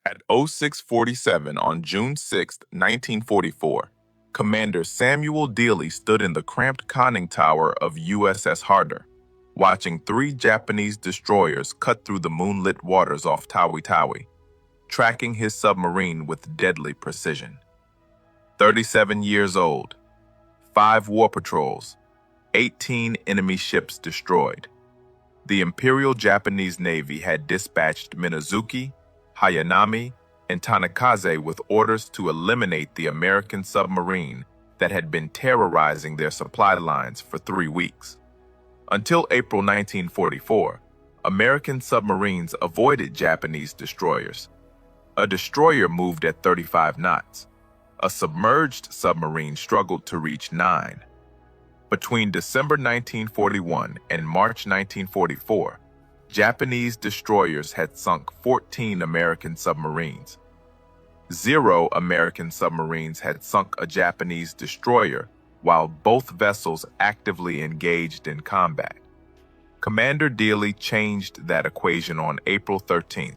At 0647 on June 6, 1944, Commander Samuel Dealey stood in the cramped conning tower of USS Harder, watching three Japanese destroyers cut through the moonlit waters off Tawi Tawi, tracking his submarine with deadly precision. 37 years old, 5 war patrols, 18 enemy ships destroyed. The Imperial Japanese Navy had dispatched Minazuki, Hayanami, and Tanikaze with orders to eliminate the American submarine that had been terrorizing their supply lines for 3 weeks. Until April 1944, American submarines avoided Japanese destroyers. A destroyer moved at 35 knots. A submerged submarine struggled to reach 9. Between December 1941 and March 1944, Japanese destroyers had sunk 14 American submarines. 0 American submarines had sunk a Japanese destroyer while both vessels actively engaged in combat. Commander Dealey changed that equation on April 13th.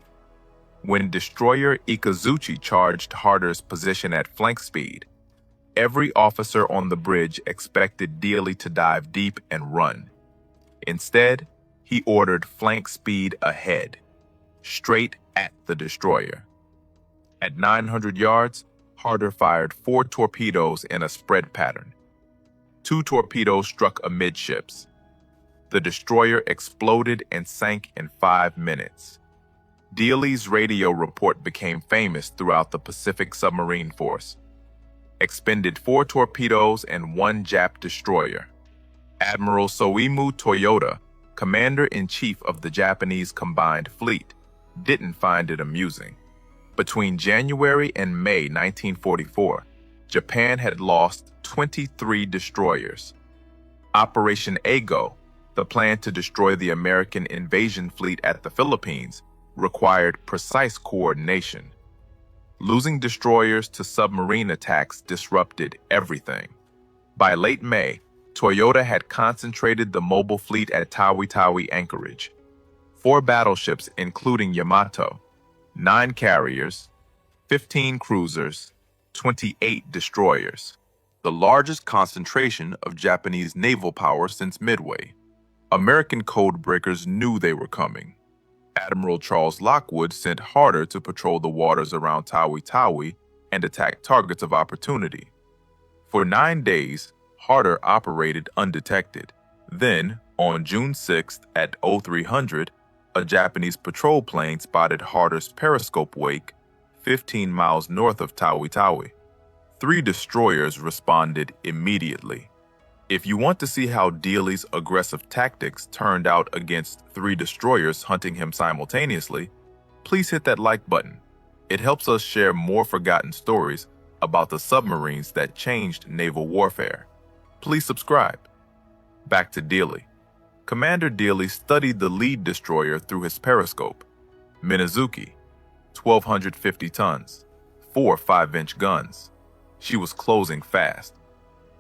When destroyer Ikazuchi charged Harder's position at flank speed, every officer on the bridge expected Dealey to dive deep and run. Instead, he ordered flank speed ahead, straight at the destroyer. At 900 yards, Harder fired 4 torpedoes in a spread pattern. 2 torpedoes struck amidships. The destroyer exploded and sank in 5 minutes. Dealey's radio report became famous throughout the Pacific Submarine Force. Expended 4 torpedoes and 1 Jap destroyer. Admiral Soimu Toyota, Commander-in-Chief of the Japanese Combined Fleet, didn't find it amusing. Between January and May 1944, Japan had lost 23 destroyers. Operation Ago, the plan to destroy the American invasion fleet at the Philippines, required precise coordination. Losing destroyers to submarine attacks disrupted everything. By late May, Toyota had concentrated the mobile fleet at Tawi Tawi anchorage. 4 battleships including Yamato, 9 carriers, 15 cruisers, 28 destroyers. The largest concentration of Japanese naval power since Midway. American codebreakers knew they were coming. Admiral Charles Lockwood sent Harder to patrol the waters around Tawi Tawi and attack targets of opportunity. For 9 days, Harder operated undetected. Then, on June 6th at 0300, a Japanese patrol plane spotted Harder's periscope wake 15 miles north of Tawi Tawi. 3 destroyers responded immediately. If you want to see how Dealey's aggressive tactics turned out against 3 destroyers hunting him simultaneously, please hit that like button. It helps us share more forgotten stories about the submarines that changed naval warfare. Please subscribe. Back to Dealey. Commander Dealey studied the lead destroyer through his periscope. Minazuki, 1,250 tons, 4 5-inch guns. She was closing fast,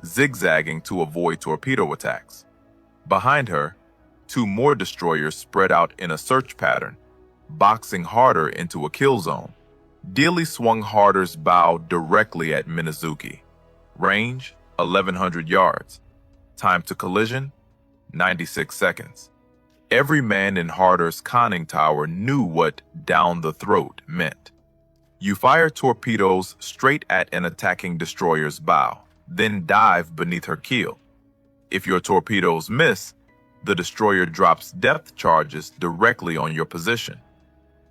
zigzagging to avoid torpedo attacks. Behind her, 2 more destroyers spread out in a search pattern, boxing Harder into a kill zone. Dealey swung Harder's bow directly at Minazuki. Range, 1,100 yards. Time to collision, 96 seconds. Every man in Harder's conning tower knew what down the throat meant. You fire torpedoes straight at an attacking destroyer's bow, then dive beneath her keel. If your torpedoes miss, the destroyer drops depth charges directly on your position.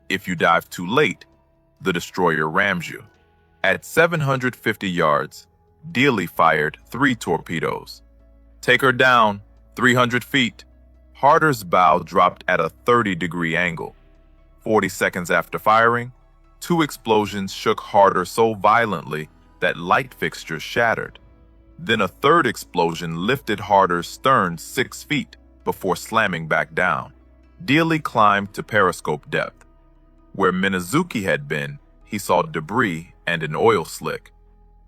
If you dive too late, the destroyer rams you. At 750 yards, Dealey fired 3 torpedoes. Take her down, 300 feet. Harder's bow dropped at a 30-degree angle. 40 seconds after firing, 2 explosions shook Harder so violently that light fixtures shattered. Then a 3rd explosion lifted Harder's stern 6 feet before slamming back down. Dealey climbed to periscope depth. Where Minazuki had been, he saw debris and an oil slick.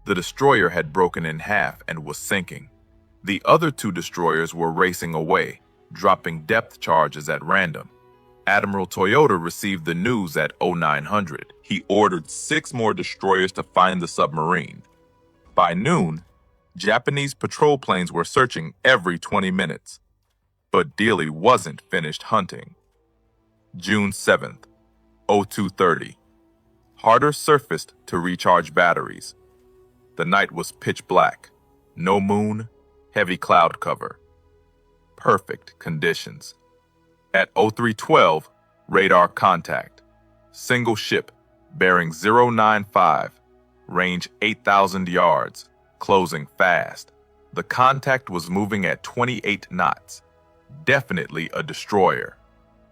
The destroyer had broken in half and was sinking. The other 2 destroyers were racing away, dropping depth charges at random. Admiral Toyota received the news at 0900. He ordered 6 more destroyers to find the submarine. By noon, Japanese patrol planes were searching every 20 minutes. But Dealey wasn't finished hunting. June 7th, 0230. Harder surfaced to recharge batteries. The night was pitch black. No moon, heavy cloud cover. Perfect conditions. At 0312, radar contact. Single ship, bearing 095, range 8,000 yards, closing fast. The contact was moving at 28 knots. Definitely a destroyer.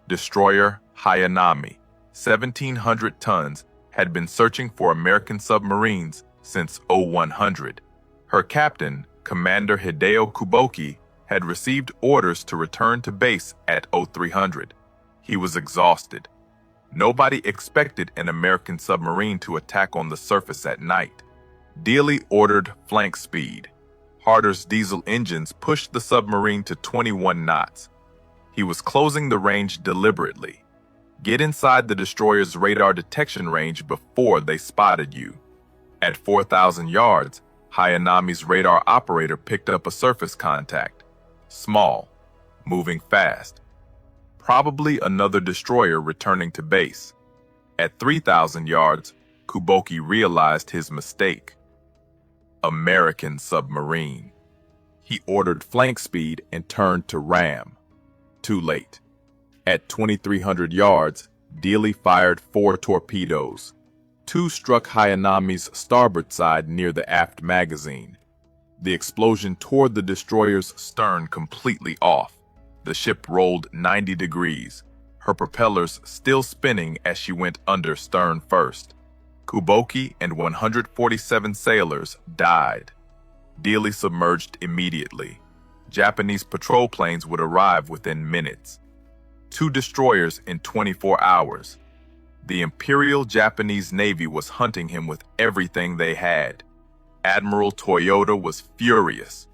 Destroyer Hayanami, 1,700 tons, had been searching for American submarines since 0100. Her captain, Commander Hideo Kuboki, had received orders to return to base at 0300. He was exhausted. Nobody expected an American submarine to attack on the surface at night. Dealey ordered flank speed. Harder's diesel engines pushed the submarine to 21 knots. He was closing the range deliberately. Get inside the destroyer's radar detection range before they spotted you. At 4,000 yards, Hayanami's radar operator picked up a surface contact. Small, moving fast. Probably another destroyer returning to base. At 3,000 yards, Kuboki realized his mistake. American submarine. He ordered flank speed and turned to ram. Too late. At 2,300 yards, Dealey fired 4 torpedoes. 2 struck Hayanami's starboard side near the aft magazine. The explosion tore the destroyer's stern completely off. The ship rolled 90 degrees, her propellers still spinning as she went under stern first. Kuboki and 147 sailors died. Dealey submerged immediately. Japanese patrol planes would arrive within minutes. 2 destroyers in 24 hours. The Imperial Japanese Navy was hunting him with everything they had. Admiral Toyota was furious.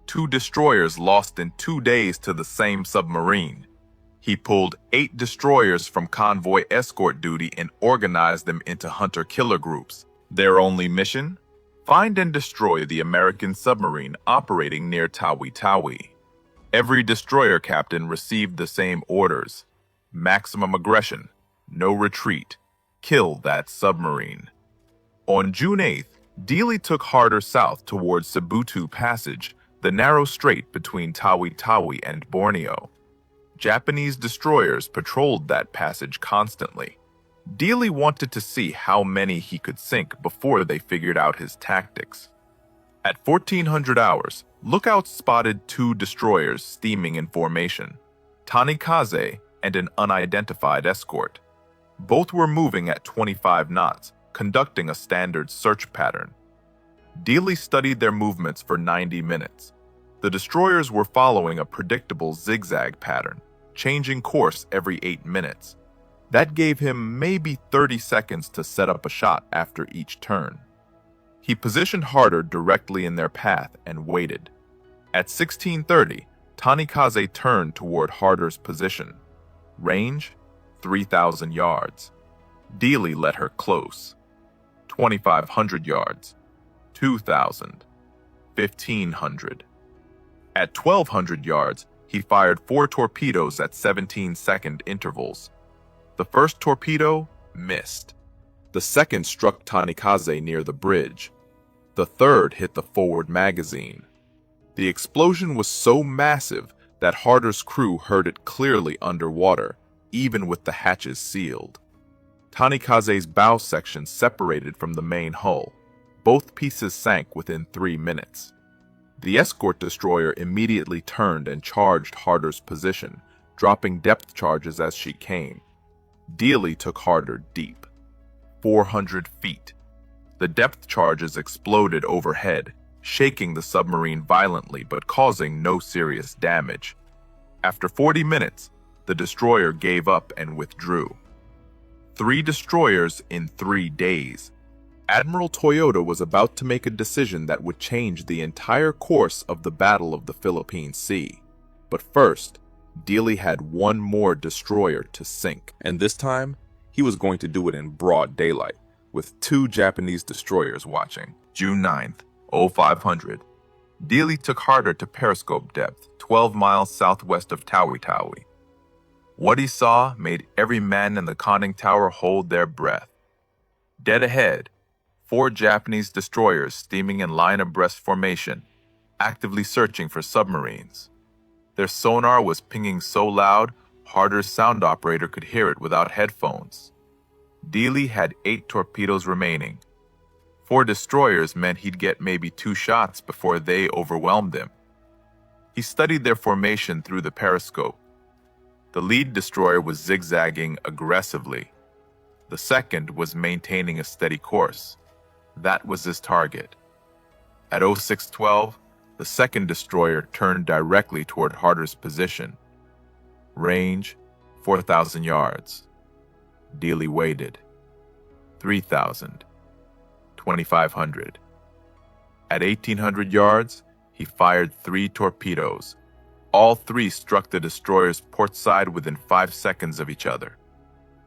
2 destroyers lost in 2 days to the same submarine. He pulled 8 destroyers from convoy escort duty and organized them into hunter-killer groups. Their only mission? Find and destroy the American submarine operating near Tawi Tawi. Every destroyer captain received the same orders. Maximum aggression, no retreat, kill that submarine. On June 8th, Dealey took Harder south towards Sabutu Passage, the narrow strait between Tawi Tawi and Borneo. Japanese destroyers patrolled that passage constantly. Dealey wanted to see how many he could sink before they figured out his tactics. At 1400 hours, lookouts spotted 2 destroyers steaming in formation, Tanikaze and an unidentified escort. Both were moving at 25 knots, conducting a standard search pattern. Dealey studied their movements for 90 minutes. The destroyers were following a predictable zigzag pattern, changing course every 8 minutes. That gave him maybe 30 seconds to set up a shot after each turn. He positioned Harder directly in their path and waited. At 1630, Tanikaze turned toward Harder's position. Range, 3,000 yards. Dealey let her close. 2,500 yards. 2,000. 1,500. At 1,200 yards, he fired 4 torpedoes at 17-second intervals. The first torpedo missed. The second struck Tanikaze near the bridge. The third hit the forward magazine. The explosion was so massive that Harder's crew heard it clearly underwater, even with the hatches sealed. Tanikaze's bow section separated from the main hull. Both pieces sank within 3 minutes. The escort destroyer immediately turned and charged Harder's position, dropping depth charges as she came. Dealey took Harder deep. 400 feet. The depth charges exploded overhead, shaking the submarine violently but causing no serious damage. After 40 minutes, the destroyer gave up and withdrew. 3 destroyers in 3 days. Admiral Toyota was about to make a decision that would change the entire course of the Battle of the Philippine Sea. But first, Dealey had one more destroyer to sink, and this time, he was going to do it in broad daylight, with 2 Japanese destroyers watching. June 9th, 0500. Dealey took Harder to periscope depth, 12 miles southwest of Tawi Tawi. What he saw made every man in the conning tower hold their breath. Dead ahead, 4 Japanese destroyers steaming in line abreast formation, actively searching for submarines. Their sonar was pinging so loud, Harder's sound operator could hear it without headphones. Dealey had 8 torpedoes remaining. 4 destroyers meant he'd get maybe 2 shots before they overwhelmed him. He studied their formation through the periscope. The lead destroyer was zigzagging aggressively. The second was maintaining a steady course. That was his target. At 0612, the second destroyer turned directly toward Harder's position. Range, 4,000 yards. Dealey waited. 3,000. 2,500. At 1,800 yards, he fired 3 torpedoes. All 3 struck the destroyer's port side within 5 seconds of each other.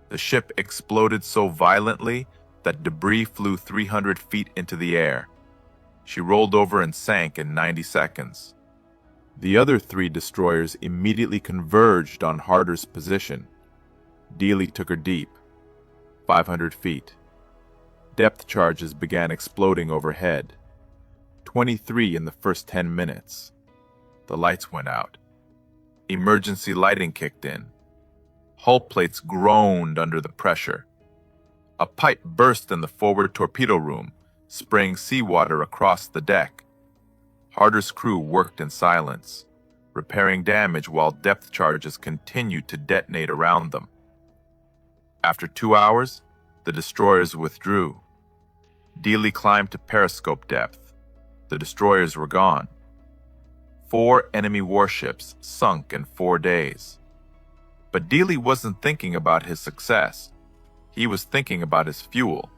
The ship exploded so violently that debris flew 300 feet into the air. She rolled over and sank in 90 seconds. The other 3 destroyers immediately converged on Harder's position. Dealey took her deep, 500 feet. Depth charges began exploding overhead. 23 in the first 10 minutes. The lights went out. Emergency lighting kicked in. Hull plates groaned under the pressure. A pipe burst in the forward torpedo room, spraying seawater across the deck. Harder's crew worked in silence, repairing damage while depth charges continued to detonate around them. After 2 hours, the destroyers withdrew. Dealey climbed to periscope depth. The destroyers were gone. 4 enemy warships sunk in 4 days. But Dealey wasn't thinking about his success. He was thinking about his fuel.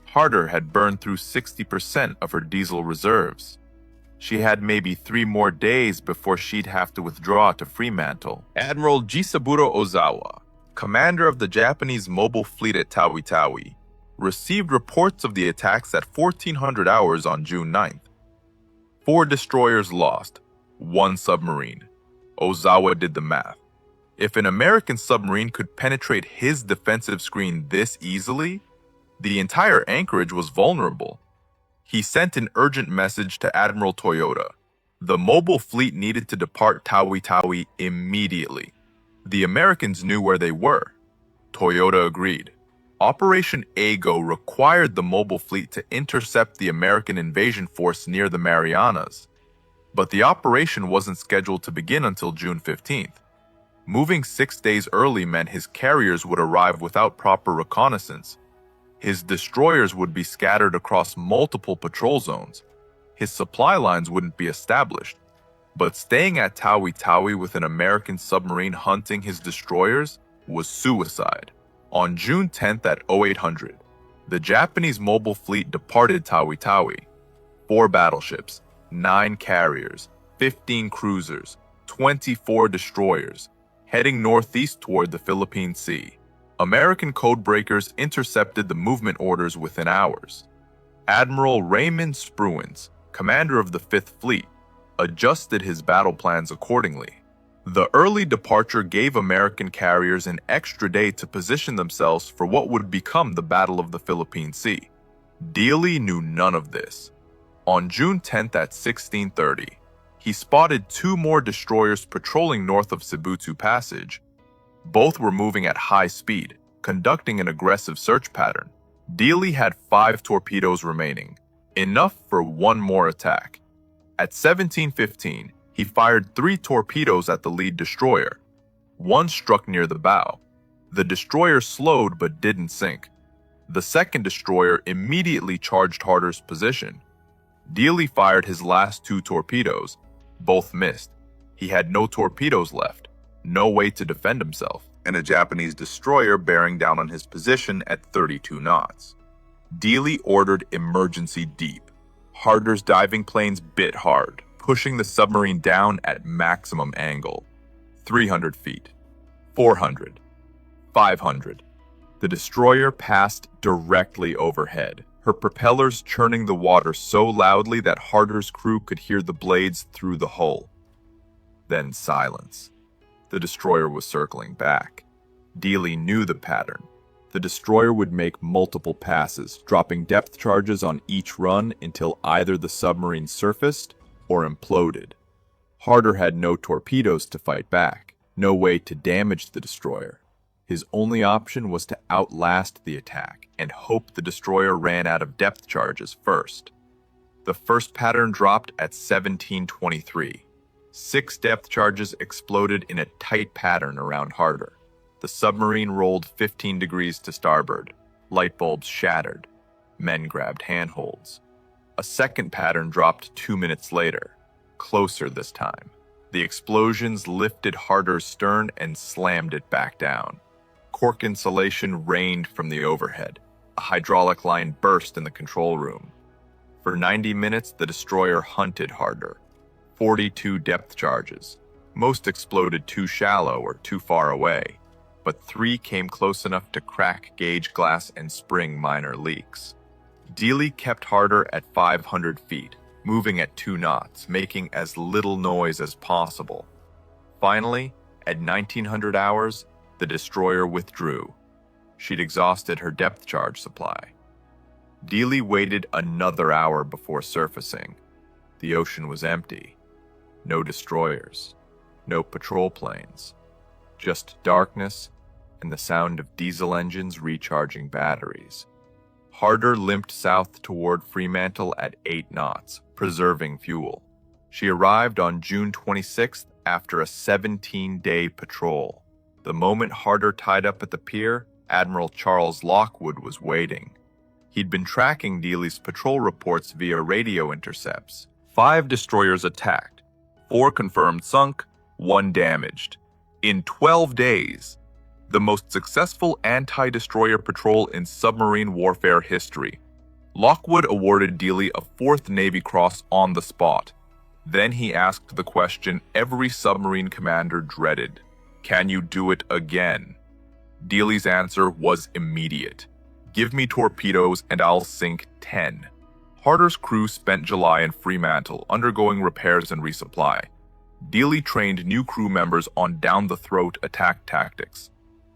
Harder had burned through 60% of her diesel reserves. She had maybe 3 more days before she'd have to withdraw to Fremantle. Admiral Jisaburo Ozawa, commander of the Japanese mobile fleet at Tawi Tawi, received reports of the attacks at 1400 hours on June 9th. 4 destroyers lost, 1 submarine. Ozawa did the math. If an American submarine could penetrate his defensive screen this easily, the entire anchorage was vulnerable. He sent an urgent message to Admiral Toyota. The mobile fleet needed to depart Tawi Tawi immediately. The Americans knew where they were. Toyota agreed. Operation Ago required the mobile fleet to intercept the American invasion force near the Marianas. But the operation wasn't scheduled to begin until June 15th. Moving 6 days early meant his carriers would arrive without proper reconnaissance. His destroyers would be scattered across multiple patrol zones. His supply lines wouldn't be established. But staying at Tawi Tawi with an American submarine hunting his destroyers was suicide. On June 10th at 0800, the Japanese mobile fleet departed Tawi Tawi. 4 battleships, 9 carriers, 15 cruisers, 24 destroyers, heading northeast toward the Philippine Sea. American codebreakers intercepted the movement orders within hours. Admiral Raymond Spruance, commander of the 5th Fleet, adjusted his battle plans accordingly. The early departure gave American carriers an extra day to position themselves for what would become the Battle of the Philippine Sea. Dealey knew none of this. On June 10th at 1630, he spotted 2 more destroyers patrolling north of Cebutu Passage. Both were moving at high speed, conducting an aggressive search pattern. Dealey had 5 torpedoes remaining, enough for 1 more attack. At 1715, he fired 3 torpedoes at the lead destroyer. 1 struck near the bow. The destroyer slowed but didn't sink. The second destroyer immediately charged Harder's position. Dealey fired his last 2 torpedoes. Both missed. He had no torpedoes left, no way to defend himself, and a Japanese destroyer bearing down on his position at 32 knots. Dealey ordered emergency deep. Harder's diving planes bit hard, pushing the submarine down at maximum angle. 300 feet, 400, 500. The destroyer passed directly overhead, her propellers churning the water so loudly that Harder's crew could hear the blades through the hull. Then silence. The destroyer was circling back. Dealey knew the pattern. The destroyer would make multiple passes, dropping depth charges on each run until either the submarine surfaced or imploded. Harder had no torpedoes to fight back, no way to damage the destroyer. His only option was to outlast the attack and hope the destroyer ran out of depth charges first. The first pattern dropped at 1723. 6 depth charges exploded in a tight pattern around Harder. The submarine rolled 15 degrees to starboard. Light bulbs shattered. Men grabbed handholds. A second pattern dropped 2 minutes later, closer this time. The explosions lifted Harder's stern and slammed it back down. Cork insulation rained from the overhead. A hydraulic line burst in the control room. For 90 minutes, the destroyer hunted Harder. 42 depth charges. Most exploded too shallow or too far away, but 3 came close enough to crack gauge glass and spring minor leaks. Dealey kept Harder at 500 feet, moving at 2 knots, making as little noise as possible. Finally, at 1900 hours, the destroyer withdrew. She'd exhausted her depth charge supply. Dealey waited another hour before surfacing. The ocean was empty. No destroyers. No patrol planes. Just darkness and the sound of diesel engines recharging batteries. Harder limped south toward Fremantle at 8 knots, preserving fuel. She arrived on June 26th after a 17-day patrol. The moment Harder tied up at the pier, Admiral Charles Lockwood was waiting. He'd been tracking Dealey's patrol reports via radio intercepts. 5 destroyers attacked, 4 confirmed sunk, 1 damaged. In 12 days, the most successful anti-destroyer patrol in submarine warfare history. Lockwood awarded Dealey a 4th Navy Cross on the spot. Then he asked the question every submarine commander dreaded. Can you do it again? Dealey's answer was immediate. Give me torpedoes and I'll sink 10. Harder's crew spent July in Fremantle undergoing repairs and resupply. Dealey trained new crew members on down-the-throat attack tactics.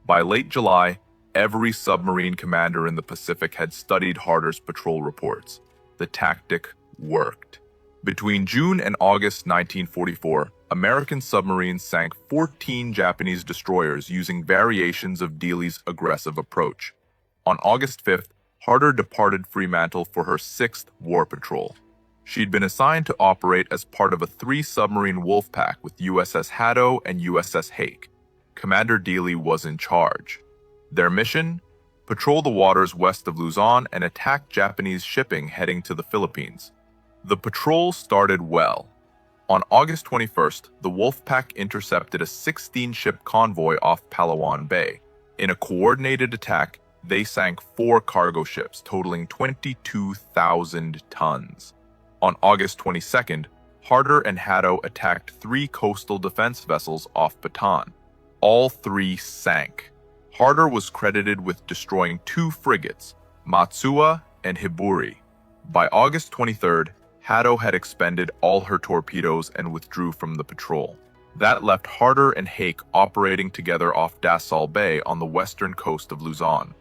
By late July, every submarine commander in the Pacific had studied Harder's patrol reports. The tactic worked. Between June and August 1944, American submarines sank 14 Japanese destroyers using variations of Dealey's aggressive approach. On August 5th, Harder departed Fremantle for her 6th war patrol. She'd been assigned to operate as part of a 3-submarine wolf pack with USS Hado and USS Hake. Commander Dealey was in charge. Their mission? Patrol the waters west of Luzon and attack Japanese shipping heading to the Philippines. The patrol started well. On August 21st, the Wolfpack intercepted a 16-ship convoy off Palawan Bay. In a coordinated attack, they sank 4 cargo ships totaling 22,000 tons. On August 22nd, Harder and Hado attacked 3 coastal defense vessels off Bataan. All 3 sank. Harder was credited with destroying 2 frigates, Matsuwa and Hiburi. By August 23rd, Hado had expended all her torpedoes and withdrew from the patrol. That left Harder and Hake operating together off Dasol Bay on the western coast of Luzon.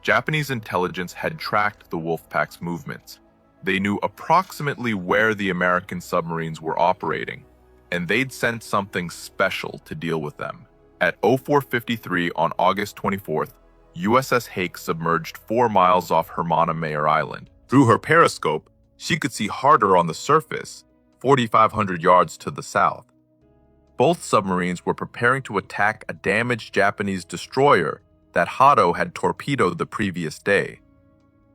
Japanese intelligence had tracked the Wolfpack's movements. They knew approximately where the American submarines were operating, and they'd sent something special to deal with them. At 04:53 on August 24th, USS Hake submerged 4 miles off Hermana Mayer Island. Through her periscope, she could see Harder on the surface, 4,500 yards to the south. Both submarines were preparing to attack a damaged Japanese destroyer that Hado had torpedoed the previous day.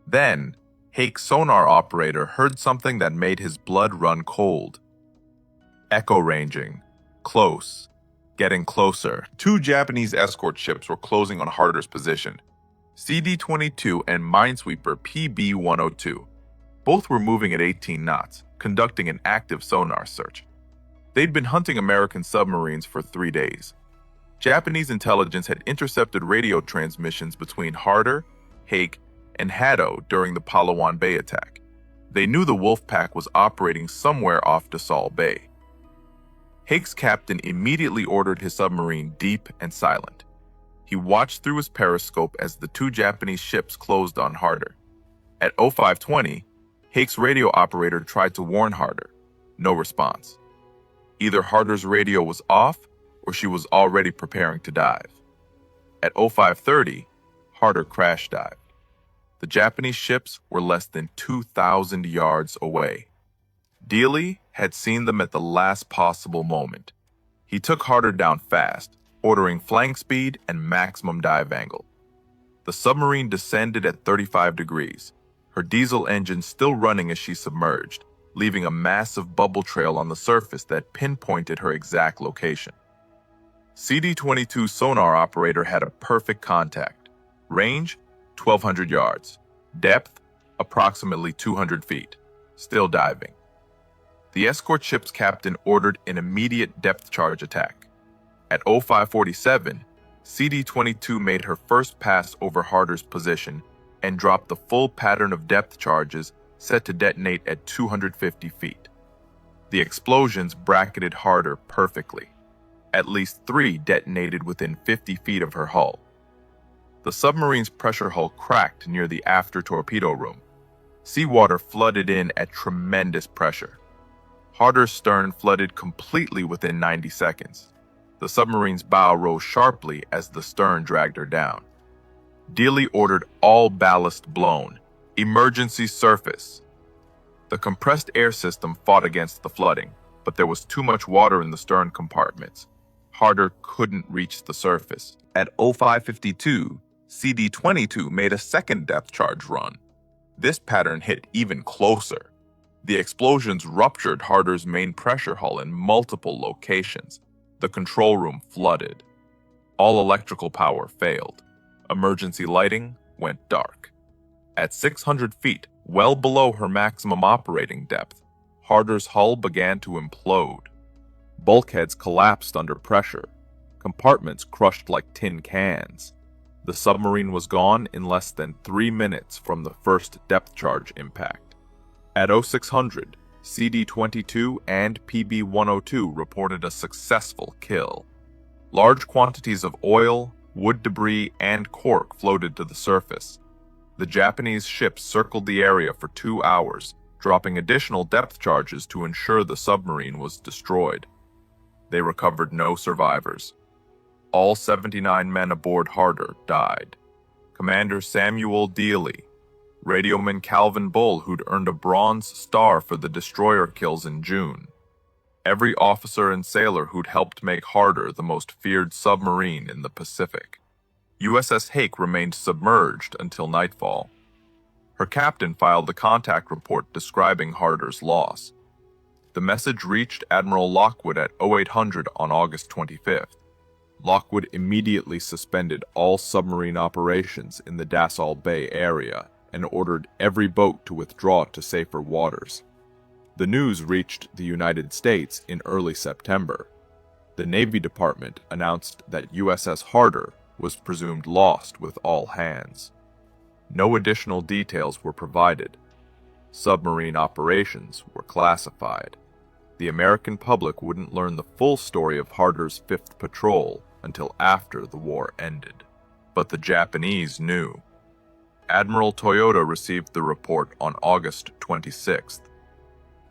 Then, Hake's sonar operator heard something that made his blood run cold. Echo ranging. Close. Getting closer. 2 Japanese escort ships were closing on Harder's position. CD-22 and Minesweeper PB-102. Both were moving at 18 knots, conducting an active sonar search. They'd been hunting American submarines for 3 days, Japanese intelligence had intercepted radio transmissions between Harder, Hake, and Hado during the Palawan Bay attack. They knew the wolf pack was operating somewhere off Dasol Bay. Hake's captain immediately ordered his submarine deep and silent. He watched through his periscope as the two Japanese ships closed on Harder. At 0520, Hake's radio operator tried to warn Harder. No response. Either Harder's radio was off or she was already preparing to dive. At 0530, Harder crash dived. The Japanese ships were less than 2,000 yards away. Dealey had seen them at the last possible moment. He took Harder down fast, ordering flank speed and maximum dive angle. The submarine descended at 35 degrees, her diesel engine still running as she submerged, leaving a massive bubble trail on the surface that pinpointed her exact location. CD-22 sonar operator had a perfect contact. Range, 1,200 yards. Depth, approximately 200 feet. Still diving. The escort ship's captain ordered an immediate depth charge attack. At 0547, CD-22 made her first pass over Harder's position and dropped the full pattern of depth charges set to detonate at 250 feet. The explosions bracketed Harder perfectly. At least 3 detonated within 50 feet of her hull. The submarine's pressure hull cracked near the after torpedo room. Seawater flooded in at tremendous pressure. Harder's stern flooded completely within 90 seconds. The submarine's bow rose sharply as the stern dragged her down. Dealey ordered all ballast blown. Emergency surface. The compressed air system fought against the flooding, but there was too much water in the stern compartments. Harder couldn't reach the surface. At 0552, CD-22 made a second depth charge run. This pattern hit even closer. The explosions ruptured Harder's main pressure hull in multiple locations. The control room flooded. All electrical power failed. Emergency lighting went dark. At 600 feet, well below her maximum operating depth, Harder's hull began to implode. Bulkheads collapsed under pressure. Compartments crushed like tin cans. The submarine was gone in less than 3 minutes from the first depth charge impact. At 0600, CD-22 and PB-102 reported a successful kill. Large quantities of oil, wood debris, and cork floated to the surface. The Japanese ships circled the area for 2 hours, dropping additional depth charges to ensure the submarine was destroyed. They recovered no survivors. All 79 men aboard Harder died. Commander Samuel Dealey, radioman Calvin Bull, who'd earned a Bronze Star for the destroyer kills in June. Every officer and sailor who'd helped make Harder the most feared submarine in the Pacific. USS Hake remained submerged until nightfall. Her captain filed a contact report describing Harder's loss. The message reached Admiral Lockwood at 0800 on August 25th. Lockwood immediately suspended all submarine operations in the Dasol Bay area and ordered every boat to withdraw to safer waters. The news reached the United States in early September. The Navy Department announced that USS Harder was presumed lost with all hands. No additional details were provided. Submarine operations were classified. The American public wouldn't learn the full story of Harder's 5th patrol until after the war ended. But the Japanese knew. Admiral Toyota received the report on August 26th.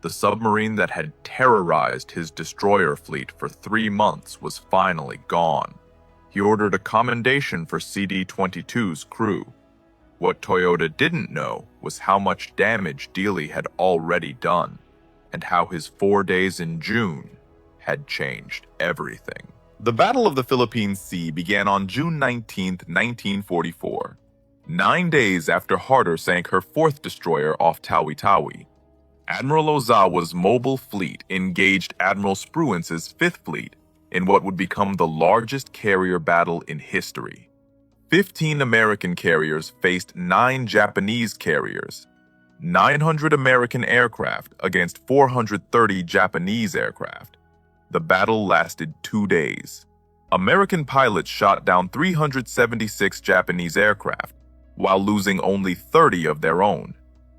The submarine that had terrorized his destroyer fleet for 3 months was finally gone. He ordered a commendation for CD-22's crew. What Toyota didn't know was how much damage Dealey had already done, and how his 4 days in June had changed everything. The Battle of the Philippine Sea began on June 19, 1944. 9 days after Harder sank her 4th destroyer off Tawi Tawi, Admiral Ozawa's mobile fleet engaged Admiral Spruance's 5th fleet in what would become the largest carrier battle in history. 15 American carriers faced 9 Japanese carriers. 900 American aircraft against 430 Japanese aircraft. The battle lasted 2 days. American pilots shot down 376 Japanese aircraft, while losing only 30 of their own.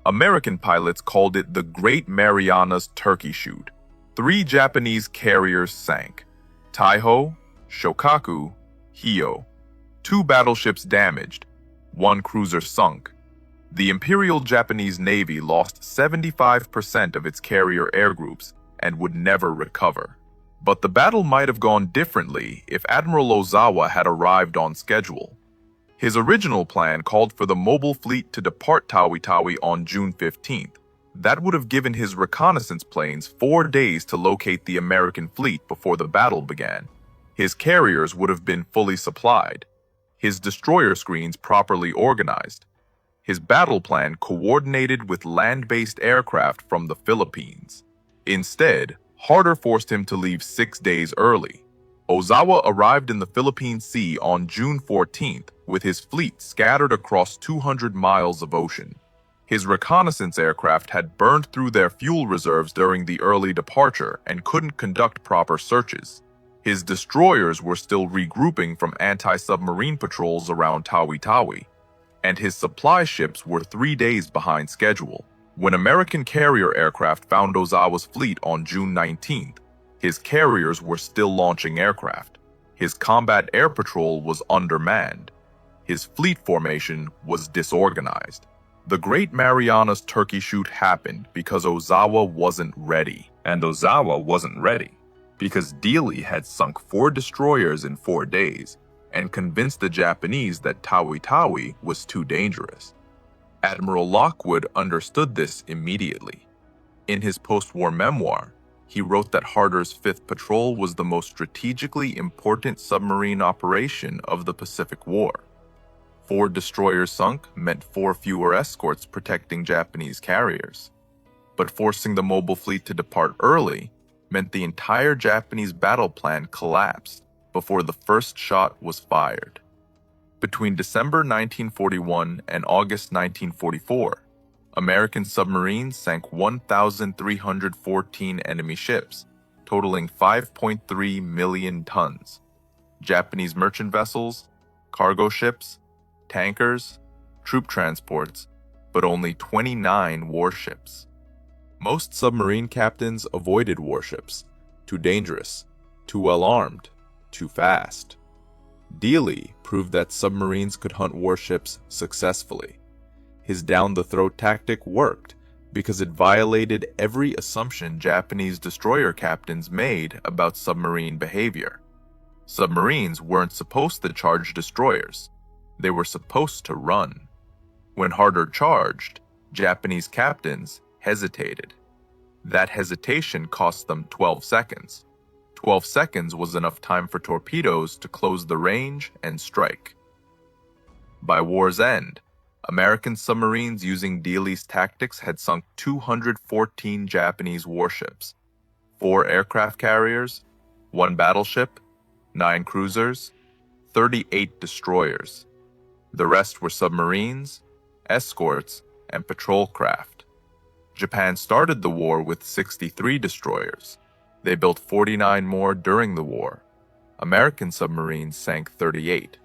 American pilots called it the Great Marianas Turkey Shoot. 3 Japanese carriers sank: Taiho, Shokaku, Hio. 2 battleships damaged, 1 cruiser sunk. The Imperial Japanese Navy lost 75% of its carrier air groups and would never recover. But the battle might have gone differently if Admiral Ozawa had arrived on schedule. His original plan called for the mobile fleet to depart Tawi Tawi on June 15th. That would have given his reconnaissance planes 4 days to locate the American fleet before the battle began. His carriers would have been fully supplied, his destroyer screens properly organized, his battle plan coordinated with land-based aircraft from the Philippines. Instead, Harder forced him to leave 6 days early. Ozawa arrived in the Philippine Sea on June 14th with his fleet scattered across 200 miles of ocean. His reconnaissance aircraft had burned through their fuel reserves during the early departure and couldn't conduct proper searches. His destroyers were still regrouping from anti-submarine patrols around Tawi Tawi, and his supply ships were 3 days behind schedule. When American carrier aircraft found Ozawa's fleet on June 19th, his carriers were still launching aircraft. His combat air patrol was undermanned. His fleet formation was disorganized. The Great Marianas Turkey Shoot happened because Ozawa wasn't ready. And Ozawa wasn't ready because Dealey had sunk 4 destroyers in 4 days and convinced the Japanese that Tawi Tawi was too dangerous. Admiral Lockwood understood this immediately. In his post-war memoir, he wrote that Harder's 5th Patrol was the most strategically important submarine operation of the Pacific War. 4 destroyers sunk meant 4 fewer escorts protecting Japanese carriers. But forcing the mobile fleet to depart early meant the entire Japanese battle plan collapsed before the first shot was fired. Between December 1941 and August 1944, American submarines sank 1,314 enemy ships, totaling 5.3 million tons. Japanese merchant vessels, cargo ships, tankers, troop transports, but only 29 warships. Most submarine captains avoided warships. Too dangerous, too well armed, too fast. Dealey proved that submarines could hunt warships successfully. His down-the-throat tactic worked because it violated every assumption Japanese destroyer captains made about submarine behavior. Submarines weren't supposed to charge destroyers. They were supposed to run. When Harder charged, Japanese captains hesitated. That hesitation cost them 12 seconds. 12 seconds was enough time for torpedoes to close the range and strike. By war's end, American submarines using Dealey's tactics had sunk 214 Japanese warships, 4 aircraft carriers, 1 battleship, 9 cruisers, 38 destroyers. The rest were submarines, escorts, and patrol craft. Japan started the war with 63 destroyers. They built 49 more during the war. American submarines sank 38.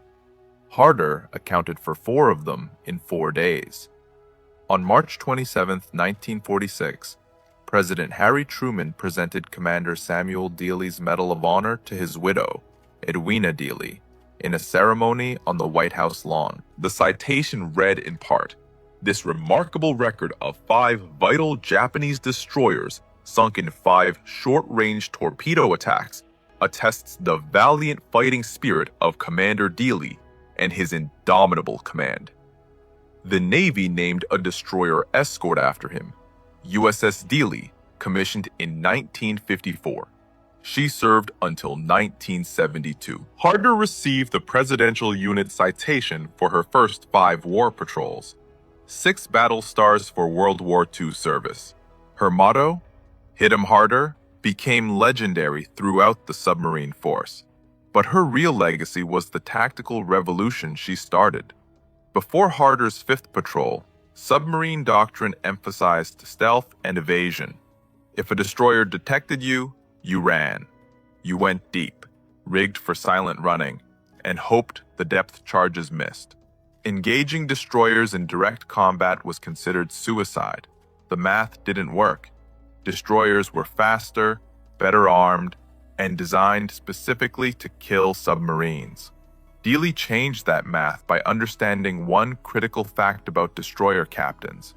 Harder accounted for 4 of them in 4 days. On March 27, 1946, President Harry Truman presented Commander Samuel Dealey's Medal of Honor to his widow, Edwina Dealey, in a ceremony on the White House lawn. The citation read in part, "This remarkable record of 5 vital Japanese destroyers sunk in 5 short-range torpedo attacks attests the valiant fighting spirit of Commander Dealey and his indomitable command." The Navy named a destroyer escort after him, USS Dealey, commissioned in 1954. She served until 1972. Harder received the Presidential Unit Citation for her first 5 war patrols, 6 battle stars for World War II service. Her motto, "Hit 'em harder," became legendary throughout the submarine force. But her real legacy was the tactical revolution she started. Before Harder's 5th Patrol, submarine doctrine emphasized stealth and evasion. If a destroyer detected you, you ran. You went deep, rigged for silent running, and hoped the depth charges missed. Engaging destroyers in direct combat was considered suicide. The math didn't work. Destroyers were faster, better armed, and designed specifically to kill submarines. Dealey changed that math by understanding one critical fact about destroyer captains.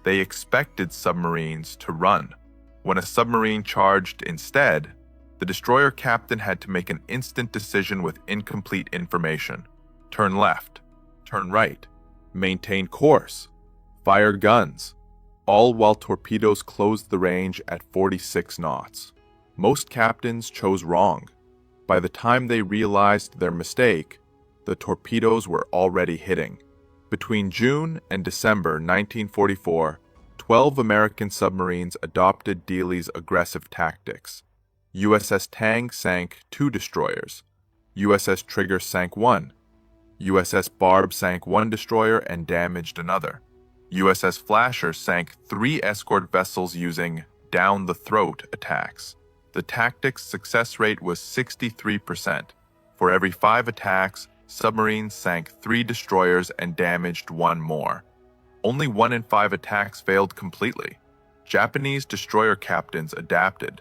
They expected submarines to run. When a submarine charged instead, the destroyer captain had to make an instant decision with incomplete information. Turn left, turn right, maintain course, fire guns, all while torpedoes closed the range at 46 knots. Most captains chose wrong. By the time they realized their mistake, the torpedoes were already hitting. Between June and December 1944, 12 American submarines adopted Dealey's aggressive tactics. USS Tang sank 2 destroyers. USS Trigger sank 1. USS Barb sank 1 destroyer and damaged another. USS Flasher sank 3 escort vessels using down-the-throat attacks. The tactic's success rate was 63%. For every 5 attacks, submarines sank 3 destroyers and damaged 1 more. Only 1 in 5 attacks failed completely. Japanese destroyer captains adapted.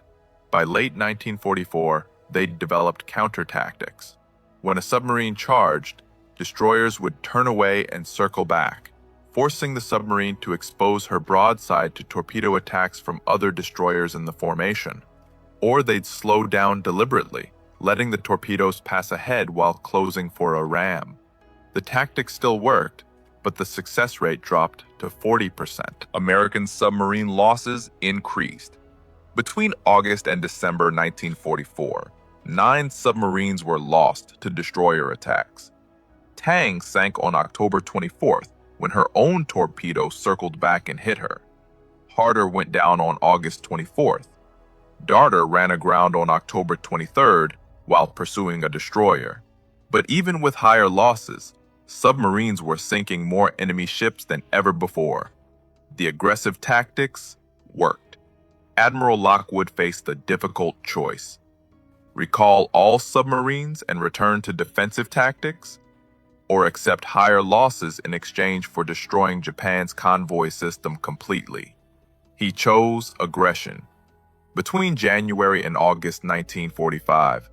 By late 1944, they developed counter-tactics. When a submarine charged, destroyers would turn away and circle back, forcing the submarine to expose her broadside to torpedo attacks from other destroyers in the formation. Or they'd slow down deliberately, letting the torpedoes pass ahead while closing for a ram. The tactic still worked, but the success rate dropped to 40%. American submarine losses increased. Between August and December 1944, 9 submarines were lost to destroyer attacks. Tang sank on October 24th when her own torpedo circled back and hit her. Harder went down on August 24th. Darter ran aground on October 23rd while pursuing a destroyer. But even with higher losses, submarines were sinking more enemy ships than ever before. The aggressive tactics worked. Admiral Lockwood faced a difficult choice: recall all submarines and return to defensive tactics, or accept higher losses in exchange for destroying Japan's convoy system completely. He chose aggression. Between January and August 1945,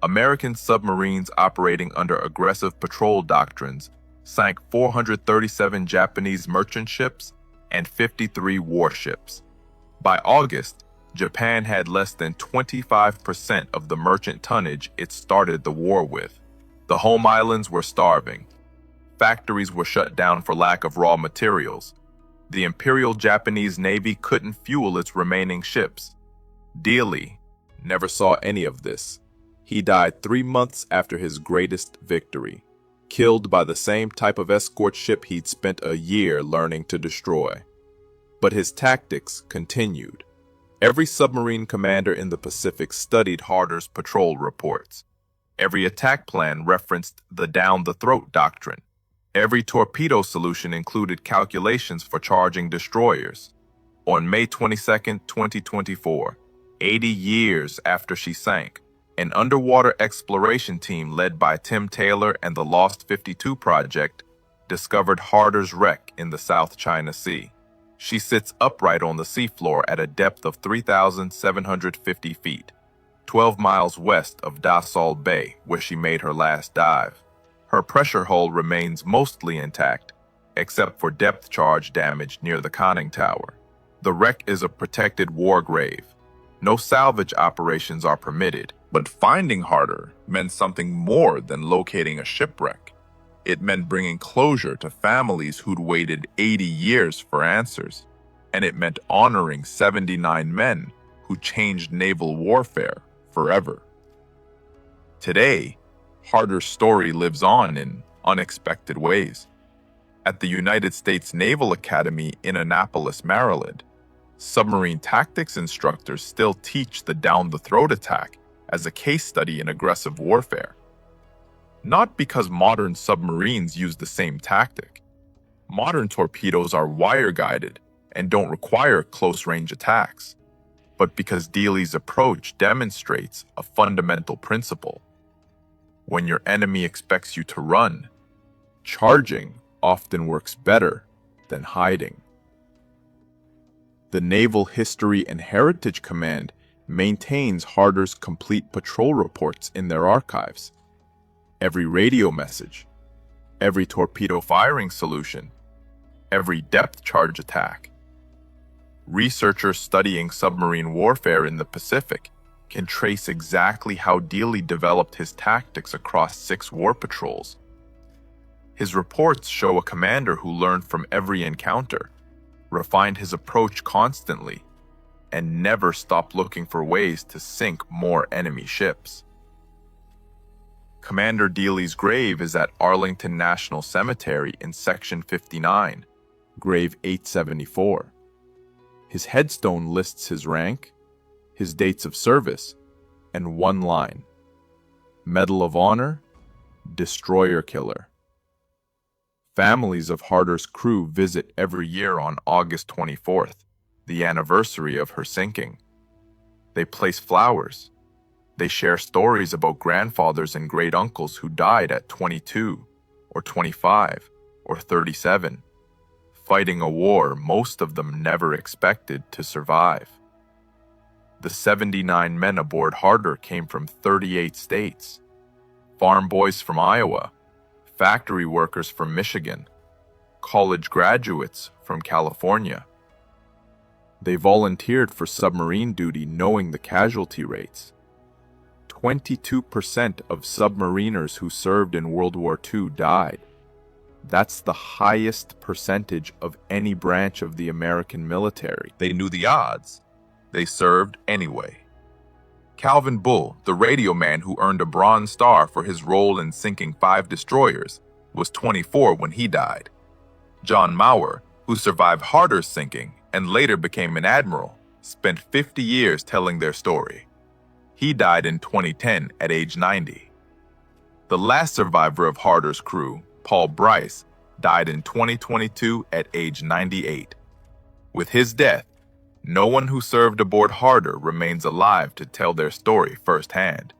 American submarines operating under aggressive patrol doctrines sank 437 Japanese merchant ships and 53 warships. By August, Japan had less than 25% of the merchant tonnage it started the war with. The home islands were starving. Factories were shut down for lack of raw materials. The Imperial Japanese Navy couldn't fuel its remaining ships. Dealey never saw any of this. He died 3 months after his greatest victory, killed by the same type of escort ship he'd spent a year learning to destroy. But his tactics continued. Every submarine commander in the Pacific studied Harder's patrol reports. Every attack plan referenced the down-the-throat doctrine. Every torpedo solution included calculations for charging destroyers. On May 22, 2024, 80 years after she sank, an underwater exploration team led by Tim Taylor and the Lost 52 Project discovered Harder's wreck in the South China Sea. She sits upright on the seafloor at a depth of 3,750 feet, 12 miles west of Dasol Bay, where she made her last dive. Her pressure hull remains mostly intact, except for depth charge damage near the conning tower. The wreck is a protected war grave. No salvage operations are permitted, but finding Harder meant something more than locating a shipwreck. It meant bringing closure to families who'd waited 80 years for answers, and it meant honoring 79 men who changed naval warfare forever. Today, Harder's story lives on in unexpected ways. At the United States Naval Academy in Annapolis, Maryland, submarine tactics instructors still teach the down-the-throat attack as a case study in aggressive warfare. Not because modern submarines use the same tactic. Modern torpedoes are wire-guided and don't require close-range attacks, but because Dealey's approach demonstrates a fundamental principle. When your enemy expects you to run, charging often works better than hiding. The Naval History and Heritage Command maintains Harder's complete patrol reports in their archives. Every radio message, every torpedo firing solution, every depth charge attack. Researchers studying submarine warfare in the Pacific can trace exactly how Dealey developed his tactics across 6 war patrols. His reports show a commander who learned from every encounter, refined his approach constantly, and never stopped looking for ways to sink more enemy ships. Commander Dealey's grave is at Arlington National Cemetery in Section 59, grave 874. His headstone lists his rank, his dates of service, and one line: Medal of Honor, Destroyer Killer. Families of Harder's crew visit every year on August 24th, the anniversary of her sinking. They place flowers. They share stories about grandfathers and great-uncles who died at 22, or 25, or 37, fighting a war most of them never expected to survive. The 79 men aboard Harder came from 38 states. Farm boys from Iowa, factory workers from Michigan, college graduates from California. They volunteered for submarine duty knowing the casualty rates. 22% of submariners who served in World War II died. That's the highest percentage of any branch of the American military. They knew the odds. They served anyway. Calvin Bull, the radio man who earned a Bronze Star for his role in sinking 5 destroyers, was 24 when he died. John Maurer, who survived Harder's sinking and later became an admiral, spent 50 years telling their story. He died in 2010 at age 90. The last survivor of Harder's crew, Paul Bryce, died in 2022 at age 98. With his death, no one who served aboard Harder remains alive to tell their story firsthand.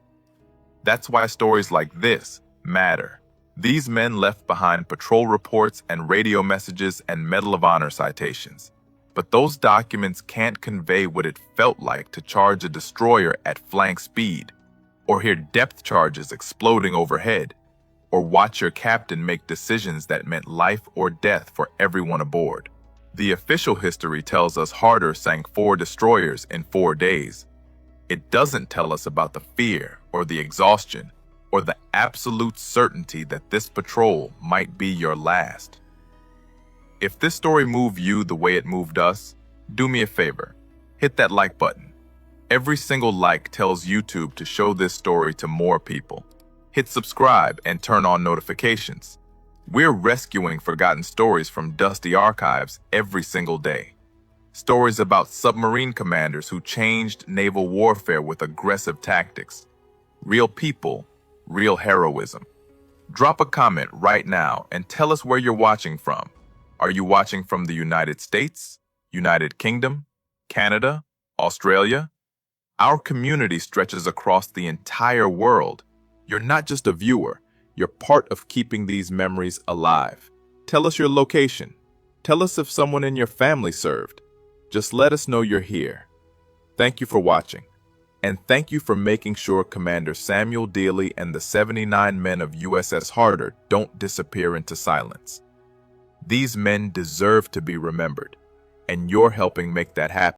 That's why stories like this matter. These men left behind patrol reports and radio messages and Medal of Honor citations. But those documents can't convey what it felt like to charge a destroyer at flank speed, or hear depth charges exploding overhead, or watch your captain make decisions that meant life or death for everyone aboard. The official history tells us Harder sank 4 destroyers in 4 days. It doesn't tell us about the fear or the exhaustion or the absolute certainty that this patrol might be your last. If this story moved you the way it moved us, do me a favor, hit that like button. Every single like tells YouTube to show this story to more people. Hit subscribe and turn on notifications. We're rescuing forgotten stories from dusty archives every single day. Stories about submarine commanders who changed naval warfare with aggressive tactics. Real people, real heroism. Drop a comment right now and tell us where you're watching from. Are you watching from the United States, United Kingdom, Canada, Australia? Our community stretches across the entire world. You're not just a viewer. You're part of keeping these memories alive. Tell us your location. Tell us if someone in your family served. Just let us know you're here. Thank you for watching. And thank you for making sure Commander Samuel Dealey and the 79 men of USS Harder don't disappear into silence. These men deserve to be remembered, and you're helping make that happen.